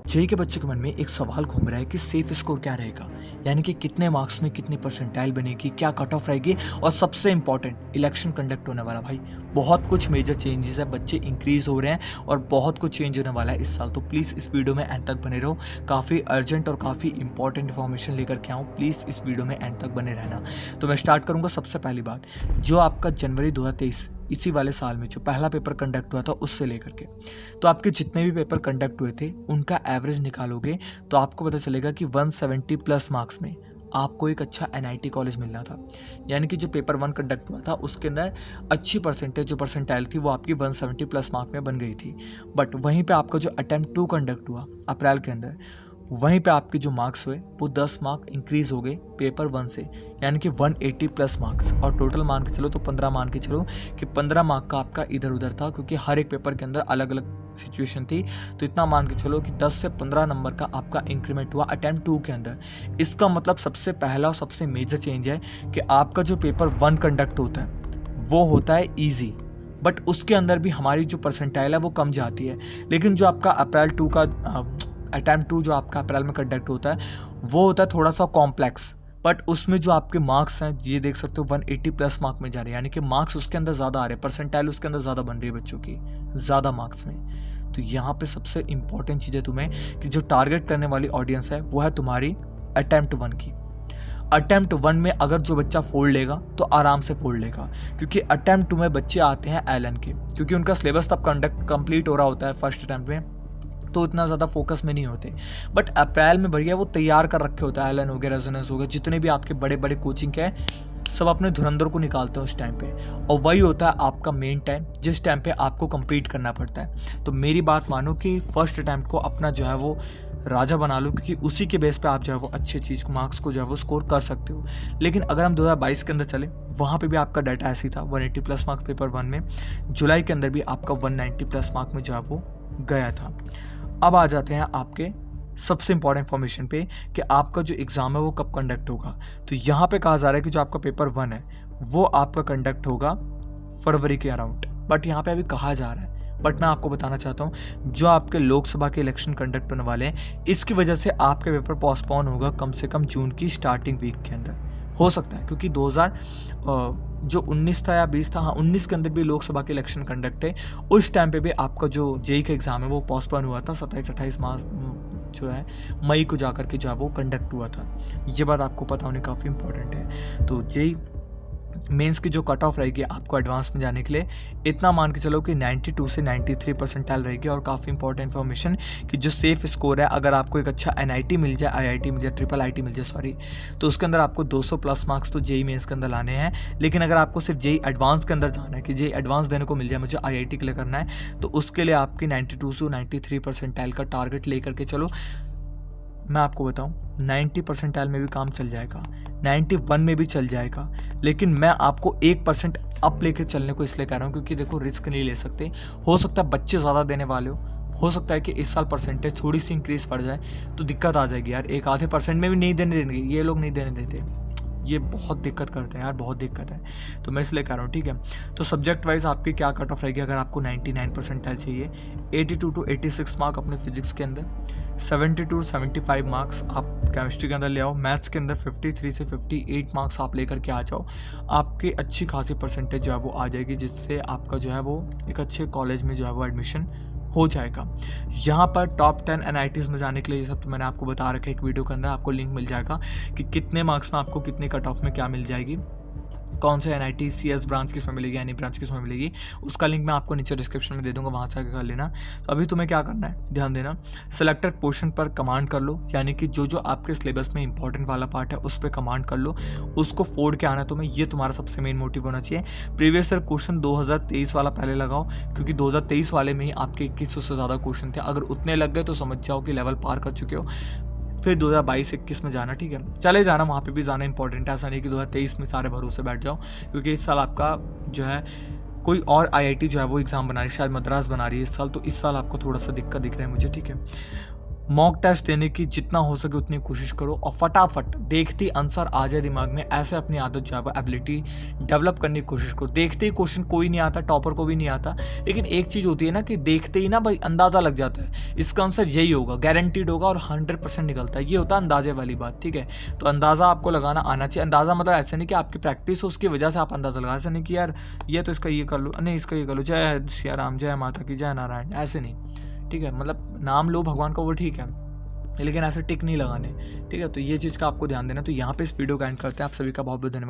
JEE के बच्चों के मन में एक सवाल घूम रहा है कि सेफ स्कोर क्या रहेगा, यानी कि कितने मार्क्स में कितनी परसेंटाइल बनेगी, क्या कट ऑफ रहेगी और सबसे इंपॉर्टेंट इलेक्शन कंडक्ट होने वाला। भाई बहुत कुछ मेजर चेंजेस है, बच्चे इंक्रीज हो रहे हैं और बहुत कुछ चेंज होने वाला है इस साल। तो प्लीज़ इस वीडियो में एंड तक बने रहो, काफ़ी अर्जेंट और काफ़ी इंपॉर्टेंट इन्फॉर्मेशन लेकर के आऊँ। प्लीज़ इस वीडियो में एंड तक बने रहना। तो मैं स्टार्ट करूँगा। सबसे पहली बात, जो आपका जनवरी 2023 इसी वाले साल में जो पहला पेपर कंडक्ट हुआ था उससे लेकर के, तो आपके जितने भी पेपर कंडक्ट हुए थे उनका एवरेज निकालोगे तो आपको पता चलेगा कि 170 प्लस मार्क्स में आपको एक अच्छा एनआईटी कॉलेज मिलना था। यानी कि जो पेपर 1 कंडक्ट हुआ था उसके अंदर अच्छी परसेंटेज जो परसेंटाइल थी वो आपकी 170 प्लस मार्क में बन गई थी। बट वहीं पे आपका जो अटेम्प्ट 2 कंडक्ट हुआ अप्रैल के अंदर, वहीं पे आपके जो मार्क्स हुए वो 10 मार्क इंक्रीज हो गए पेपर 1 से, यानी कि 180 प्लस मार्क्स। और टोटल मान के चलो तो 15 मान के चलो कि 15 मार्क का आपका इधर उधर था, क्योंकि हर एक पेपर के अंदर अलग अलग सिचुएशन थी। तो इतना मान के चलो कि 10 से 15 नंबर का आपका इंक्रीमेंट हुआ अटेम्प्ट 2 के अंदर। इसका मतलब सबसे पहला और सबसे मेजर चेंज है कि आपका जो पेपर 1 कंडक्ट होता है वो होता है ईजी, बट उसके अंदर भी हमारी जो परसेंटाइल है वो कम जाती है। लेकिन जो आपका अप्रैल 2 का अटैम्प्ट 2 जो आपका अप्रैल में कंडक्ट होता है वो होता है थोड़ा सा कॉम्प्लेक्स, बट उसमें जो आपके मार्क्स हैं ये देख सकते हो 180 प्लस मार्क में जा रहे हैं, यानी कि मार्क्स उसके अंदर ज़्यादा आ रहे हैं, परसेंटाइल उसके अंदर ज़्यादा बन रही है बच्चों की ज़्यादा मार्क्स में। तो यहाँ पे सबसे इंपॉर्टेंट चीज़ है तुम्हें कि जो टारगेट करने वाली ऑडियंस है वो है तुम्हारी अटैम्प्ट 1 की। अटैम्प्ट 1 में अगर जो बच्चा फोड़ लेगा तो आराम से फोड़ लेगा, क्योंकि अटैम्प्ट 2 में बच्चे आते हैं एलन के, क्योंकि उनका सिलेबस तब कंप्लीट हो रहा होता है फर्स्ट अटैम्प्ट में, तो इतना ज़्यादा फोकस में नहीं होते। बट अप्रैल में भैया वो तैयार कर रखे होता है, एलन हो गया, रेजोनेंस हो गया, जितने भी आपके बड़े बड़े कोचिंग के हैं सब अपने धुरंधर को निकालते हैं उस टाइम पे, और वही होता है आपका मेन टाइम जिस टाइम पे आपको कंप्लीट करना पड़ता है। तो मेरी बात मानो कि फर्स्ट अटैम्प्ट को अपना जो है वो राजा बना लो, क्योंकि उसी के बेस पे आप जो है वो अच्छे चीज़ को मार्क्स को जो है वो स्कोर कर सकते हो। लेकिन अगर हम 2022 के अंदर चले, वहाँ पे भी आपका डाटा ऐसी था 180 प्लस मार्क्स पेपर 1 में, जुलाई के अंदर भी आपका 190 प्लस मार्क में जो है वो गया था। अब आ जाते हैं आपके सबसे इंपॉर्टेंट इन्फॉर्मेशन पे कि आपका जो एग्ज़ाम है वो कब कंडक्ट होगा। तो यहाँ पे कहा जा रहा है कि जो आपका पेपर 1 है वो आपका कंडक्ट होगा फरवरी के अराउंड, बट यहाँ पे अभी कहा जा रहा है। बट मैं आपको बताना चाहता हूँ जो आपके लोकसभा के इलेक्शन कंडक्ट होने वाले हैं इसकी वजह से आपके पेपर पोस्टपोन होगा कम से कम जून की स्टार्टिंग वीक के अंदर हो सकता है, क्योंकि 2019 था या 20 था, हाँ 19 के अंदर भी लोकसभा के इलेक्शन कंडक्ट है। उस टाइम पे भी आपका जो जेई का एग्ज़ाम है वो पोस्टपोन हुआ था 27-28 मार्च जो है मई को जाकर के जो है वो कंडक्ट हुआ था। ये बात आपको पता होनी काफ़ी इंपॉर्टेंट है। तो जेई मेंस की जो कट ऑफ रहेगी आपको एडवांस में जाने के लिए, इतना मान के चलो कि 92 से 93 परसेंटाइल रहेगी। और काफ़ी इंपॉर्टेंट इन्फॉर्मेशन कि जो सेफ स्कोर है, अगर आपको एक अच्छा एनआईटी मिल जाए, आईआईटी मिल जाए, ट्रिपल आईटी मिल जाए सॉरी, तो उसके अंदर आपको 200 प्लस मार्क्स तो जेई मेंस के अंदर लाने हैं। लेकिन अगर आपको सिर्फ जेई एडवांस के अंदर जाना है कि जेई एडवांस देने को मिल जाए, मुझे आईआईटी के लिए करना है, तो उसके लिए आपकी 92 से 93 परसेंटाइल का टारगेट लेकर के चलो। मैं आपको बताऊं 90 परसेंटाइल में भी काम चल जाएगा, 91 में भी चल जाएगा, लेकिन मैं आपको 1% अप लेकर चलने को इसलिए कह रहा हूँ क्योंकि देखो रिस्क नहीं ले सकते। हो सकता है बच्चे ज़्यादा देने वाले हो सकता है कि इस साल परसेंटेज थोड़ी सी इंक्रीज पड़ जाए तो दिक्कत आ जाएगी यार। एक आधे % में भी नहीं देने देंगे ये लोग, नहीं देने देते, ये बहुत दिक्कत करते हैं यार, बहुत दिक्कत है। तो मैं इसलिए कह रहा हूँ ठीक है। तो सब्जेक्ट वाइज आपकी क्या कट ऑफ रहेगी, अगर आपको 99 परसेंटाइल चाहिए 82 to 86 मार्क अपने फिजिक्स के अंदर, 70 to 75 मार्क्स आप केमिस्ट्री के अंदर ले आओ, मैथ्स के अंदर 53 से 58 मार्क्स आप लेकर के आ जाओ, आपकी अच्छी खासी परसेंटेज जो है वो आ जाएगी, जिससे आपका जो है वो एक अच्छे कॉलेज में जो है वो एडमिशन हो जाएगा। यहाँ पर टॉप 10 एनआईटीज़ में जाने के लिए ये सब तो मैंने आपको बता रखा है एक वीडियो के अंदर, आपको लिंक मिल जाएगा कि कितने मार्क्स में आपको कितने कट ऑफ में क्या मिल जाएगी, कौन से एनआईटी सीएस ब्रांच किस में मिलेगी, एनी ब्रांच किस में मिलेगी, उसका लिंक मैं आपको नीचे डिस्क्रिप्शन में दे दूंगा, वहाँ से आके कर लेना। तो अभी तुम्हें क्या करना है, ध्यान देना, सिलेक्टेड पोर्शन पर कमांड कर लो, यानी कि जो जो आपके सिलेबस में इंपॉर्टेंट वाला पार्ट है उस पर कमांड कर लो, उसको फोड़ के आना तुम्हें, ये तुम्हारा सबसे मेन मोटिव होना चाहिए। प्रीवियस ईयर क्वेश्चन 2023 वाला पहले लगाओ, क्योंकि 2023 वाले में ही आपके 2100 से ज़्यादा क्वेश्चन थे, अगर उतने लग गए तो समझ जाओ कि लेवल पार कर चुके हो। फिर 2022-21 में जाना, ठीक है, चले जाना, वहाँ पे भी जाना इंपॉर्टेंट है, ऐसा नहीं कि 2023 में सारे भरोसे बैठ जाओ, क्योंकि इस साल आपका जो है कोई और आईआईटी जो है वो एग्ज़ाम बना रही है, शायद मद्रास बना रही है इस साल, तो इस साल आपको थोड़ा सा दिक्कत दिख रहा है मुझे, ठीक है। मॉक टेस्ट देने की जितना हो सके उतनी कोशिश करो और फटाफट देखते ही आंसर आ जाए दिमाग में, ऐसे अपनी आदत जो है एबिलिटी डेवलप करने की कोशिश करो। देखते ही क्वेश्चन कोई नहीं आता, टॉपर को भी नहीं आता, लेकिन एक चीज़ होती है ना कि देखते ही ना भाई अंदाज़ा लग जाता है इसका आंसर यही होगा, गारंटीड होगा और 100% निकलता है। ये होता है अंदाजे वाली बात, ठीक है। तो अंदाज़ा आपको लगाना आना चाहिए। अंदाज़ा मतलब ऐसा नहीं कि आपकी प्रैक्टिस हो उसकी वजह से आप अंदाज़ा लगा, ऐसा नहीं कि यार ये तो इसका ये कर लो, नहीं इसका ये कर लो, जय श्री राम, जय माता की, जय नारायण, ऐसे नहीं, ठीक है। मतलब नाम लो भगवान का वो ठीक है, लेकिन ऐसे टिक नहीं लगाने, ठीक है। तो ये चीज़ का आपको ध्यान देना। तो यहाँ पे इस वीडियो का एंड करते हैं। आप सभी का बहुत बहुत धन्यवाद।